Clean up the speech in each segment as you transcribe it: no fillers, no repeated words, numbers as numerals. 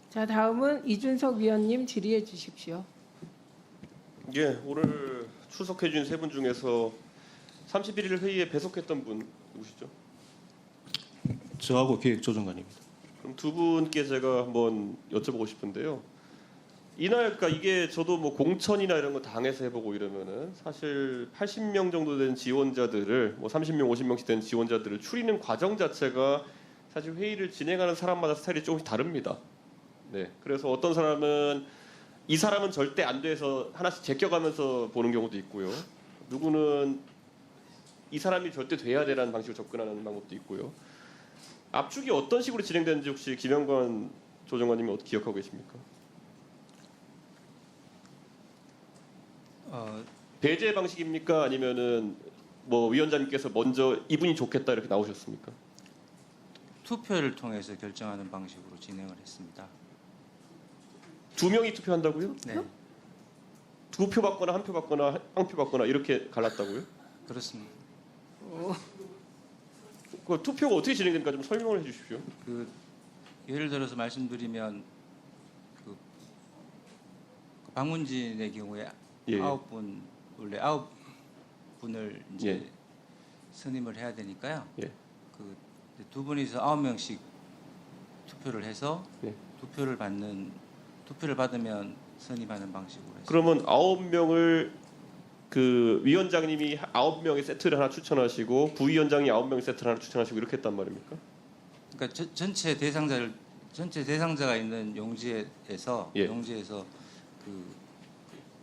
자, 다음은 이준석 위원님 질의해 주십시오. 예, 오늘 출석해 준 세 분 중에서 31일 회의에 배석했던 분 누구시죠? 저하고 기획조정관입니다. 그럼 두 분께 제가 한번 여쭤보고 싶은데요. 이날 그러니까 이게 저도 뭐 공천이나 이런 거 당해서 해보고 이러면은 사실 80명 정도 된 지원자들을 뭐 30명, 50명씩 된 지원자들을 추리는 과정 자체가 사실 회의를 진행하는 사람마다 스타일이 조금씩 다릅니다. 네, 그래서 어떤 사람은 이 사람은 절대 안 돼서 하나씩 제껴가면서 보는 경우도 있고요. 누구는 이 사람이 절대 돼야 되라는 방식으로 접근하는 방법도 있고요. 압축이 어떤 식으로 진행되는지 혹시 김영관 조정관님이 어떻게 기억하고 계십니까? 배제 방식입니까? 아니면은 뭐 위원장님께서 먼저 이분이 좋겠다 이렇게 나오셨습니까? 투표를 통해서 결정하는 방식으로 진행을 했습니다. 두 명이 투표한다고요? 네, 두 표 받거나 한 표 받거나 한 표 받거나 이렇게 갈랐다고요? 그렇습니다. 그 투표가 어떻게 진행되는가 좀 설명을 해주십시오. 그 예를 들어서 말씀드리면 그 방문진의 경우에 예. 9분 원래 9분을 이제 예. 선임을 해야 되니까요. 예. 그 두 분이서 9명씩 투표를 해서 예. 투표를 받으면 선임하는 방식으로 했습니다. 그러면 9명을 그 위원장님이 9명의 세트를 하나 추천하시고 부위원장이 9명의 세트를 하나 추천하시고 이렇게 했단 말입니까? 그러니까 전체 대상자가 있는 용지에서 예. 그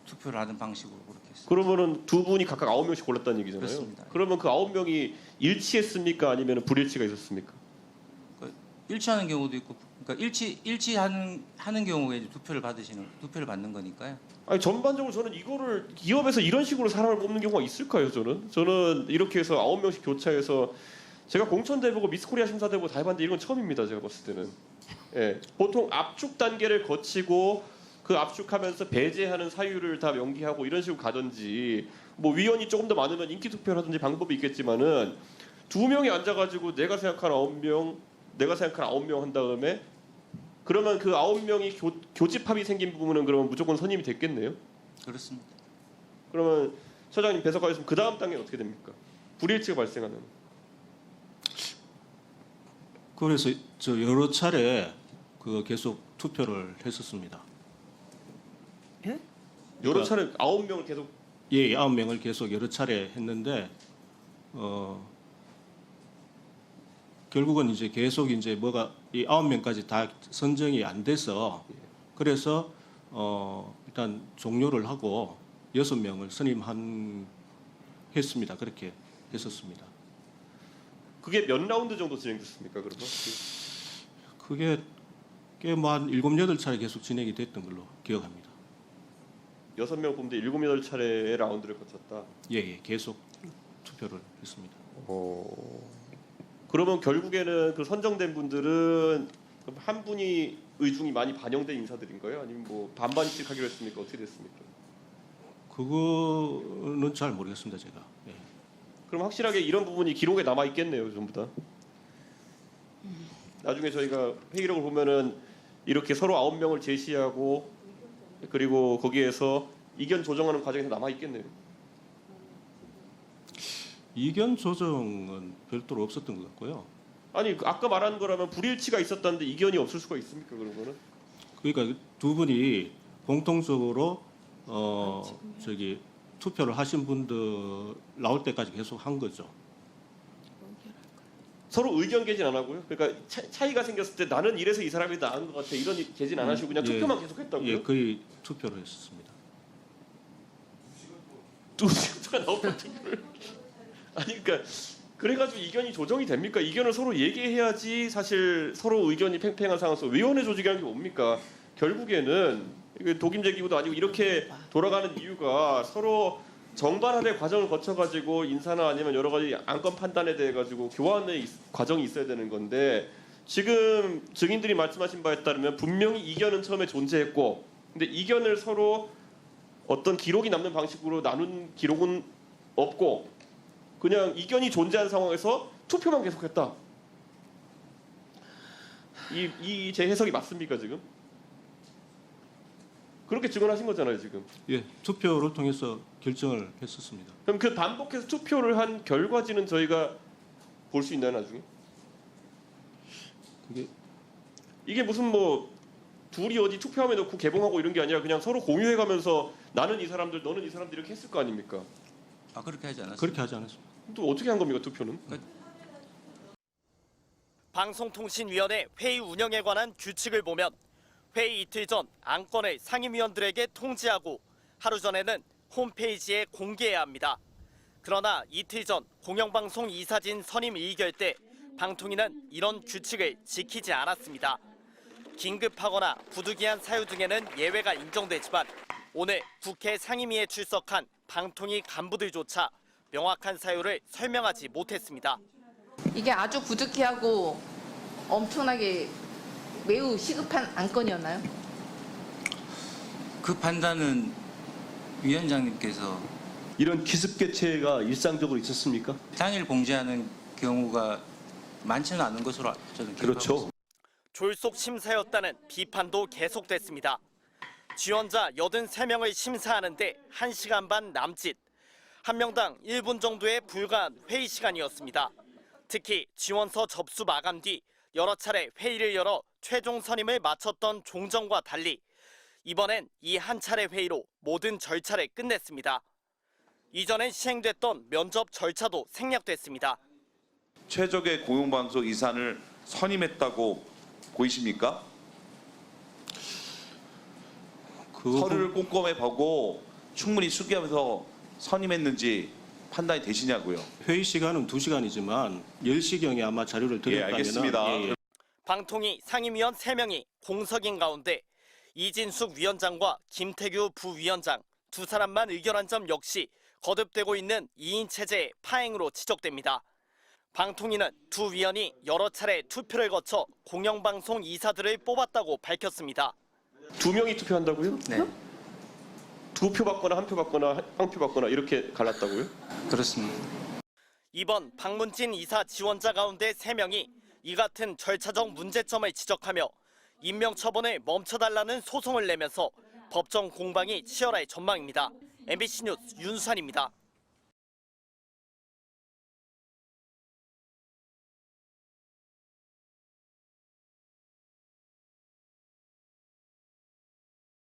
투표를 하는 방식으로 그렇게 했습니다. 그러면은 두 분이 각각 9명씩 골랐다는 얘기잖아요. 그렇습니다. 그러면 그 9명이 일치했습니까? 아니면 불일치가 있었습니까? 일치하는 경우도 있고, 그러니까 일치하는 경우에 이제 투표를 받는 거니까요. 아니 전반적으로 저는 이거를 기업에서 이런 식으로 사람을 뽑는 경우가 있을까요? 저는 이렇게 해서 9명씩 교차해서 제가 공천대 보고 미스코리아 심사대 보고 다 해봤는데 이런 건 처음입니다. 제가 봤을 때는. 예, 보통 압축 단계를 거치고 그 압축하면서 배제하는 사유를 다 명기하고 이런 식으로 가든지 뭐 위원이 조금 더 많으면 인기 투표를 하든지 방법이 있겠지만은 두 명이 앉아가지고 내가 생각하는 9명 한 다음에 그러면 그 9명이 교집합이 생긴 부분은 그러면 무조건 선임이 됐겠네요. 그렇습니다. 그러면 처장님 배석하셨으면 그 다음 단계는 어떻게 됩니까? 불일치가 발생하는. 그래서 저 여러 차례 그 계속 투표를 했었습니다. 여러 차례 9명을 계속 예, 9명을 계속 여러 차례 했는데 결국은 이제 계속 이제 뭐가 이 9명까지 다 선정이 안 돼서 그래서 일단 종료를 하고 6명을 했습니다. 그렇게 했었습니다. 그게 몇 라운드 정도 진행됐습니까? 그러면 그게 꽤 뭐 한 7, 8차례 계속 진행이 됐던 걸로 기억합니다. 6명 뽑는데 7, 8차례의 라운드를 거쳤다. 예, 예, 계속 투표를 했습니다. 그러면 결국에는 그 선정된 분들은 한 분이 의중이 많이 반영된 인사들인 거예요? 아니면 뭐 반반씩 하기로 했습니까? 어떻게 됐습니까? 그거는 잘 모르겠습니다, 제가. 예. 그럼 확실하게 이런 부분이 기록에 남아 있겠네요, 전부 다. 나중에 저희가 회의록을 보면은 이렇게 서로 9명을 제시하고 그리고 거기에서 이견 조정하는 과정에서 남아 있겠네요. 이견 조정은 별도로 없었던 것 같고요. 아니 아까 말한 거라면 불일치가 있었다는데 이견이 없을 수가 있습니까? 그런 거는? 그러니까 두 분이 공통적으로 저기 투표를 하신 분들 나올 때까지 계속 한 거죠. 서로 의견 개진 안 하고요. 그러니까 차이가 생겼을 때 나는 이래서 이 사람이 나은 것 같아. 이런 개진 안 하시고 그냥 예. 투표만 계속했다고요? 예, 거의 투표를 했었습니다. 2시간 동안 나오던 투표를. 아니 그러니까 그래가지고 이견이 조정이 됩니까? 이견을 서로 얘기해야지 사실 서로 의견이 팽팽한 상황에서 위원회 조직이라는 게 뭡니까? 결국에는 이게 독임제기구도 아니고 이렇게 돌아가는 이유가 서로 정반합의 과정을 거쳐가지고 인사나 아니면 여러 가지 안건 판단에 대해 가지고 교환의 과정이 있어야 되는 건데 지금 증인들이 말씀하신 바에 따르면 분명히 이견은 처음에 존재했고 근데 이견을 서로 어떤 기록이 남는 방식으로 나눈 기록은 없고 그냥 이견이 존재한 상황에서 투표만 계속했다. 이 제 해석이 맞습니까 지금? 그렇게 증언하신 거잖아요, 지금. 예, 투표를 통해서 결정을 했었습니다. 그럼 그 반복해서 투표를 한 결과지는 저희가 볼 수 있나요, 나중에? 그게 이게 무슨 뭐 둘이 어디 투표함에 넣고 개봉하고 이런 게 아니라 그냥 서로 공유해가면서 나는 이 사람들, 너는 이 사람들 이렇게 했을 거 아닙니까? 아 그렇게 하지 않았어요? 그렇게 하지 않았습니다. 또 어떻게 한 겁니까, 투표는? 방송통신위원회 회의 운영에 관한 규칙을 보면 회의 이틀 전 안건을 상임위원들에게 통지하고 하루 전에는 홈페이지에 공개해야 합니다. 그러나 이틀 전 공영방송 이사진 선임 의결 때 방통위는 이런 규칙을 지키지 않았습니다. 긴급하거나 부득이한 사유 등에는 예외가 인정되지만 오늘 국회 상임위에 출석한 방통위 간부들조차 명확한 사유를 설명하지 못했습니다. 이게 아주 부득이하고 엄청나게 매우 시급한 안건이었나요? 그 판단은 위원장님께서 이런 기습 개최가 일상적으로 있었습니까? 당일 공지하는 경우가 많지는 않은 것으로 저는 기억하고 그렇죠. 있습니다. 졸속 심사였다는 비판도 계속됐습니다. 지원자 83명을 심사하는데 1시간 반 남짓, 한 명당 1분 정도에 불과한 회의 시간이었습니다. 특히 지원서 접수 마감 뒤 여러 차례 회의를 열어 최종 선임을 마쳤던 종전과 달리 이번엔 이 한 차례 회의로 모든 절차를 끝냈습니다. 이전엔 시행됐던 면접 절차도 생략됐습니다. 최적의 공영방송 이사를 선임했다고 보이십니까? 서류를 꼼꼼히 보고 충분히 숙지하면서 선임했는지 판단이 되시냐고요. 회의 시간은 2시간이지만 10시경에 아마 자료를 드렸다면 알겠습니다. 방통위 상임위원 3명이 공석인 가운데 이진숙 위원장과 김태규 부위원장 두 사람만 의결한 점 역시 거듭되고 있는 2인 체제의 파행으로 지적됩니다. 방통위는 두 위원이 여러 차례 투표를 거쳐 공영방송 이사들을 뽑았다고 밝혔습니다. 2명이 투표한다고요? 네, 2표 받거나 1표 받거나 1표 받거나 이렇게 갈랐다고요? 그렇습니다. 이번 박문진 이사 지원자 가운데 3명이 이 같은 절차적 문제점을 지적하며 임명처분을 멈춰달라는 소송을 내면서 법정 공방이 치열할 전망입니다. MBC 뉴스 윤수환입니다.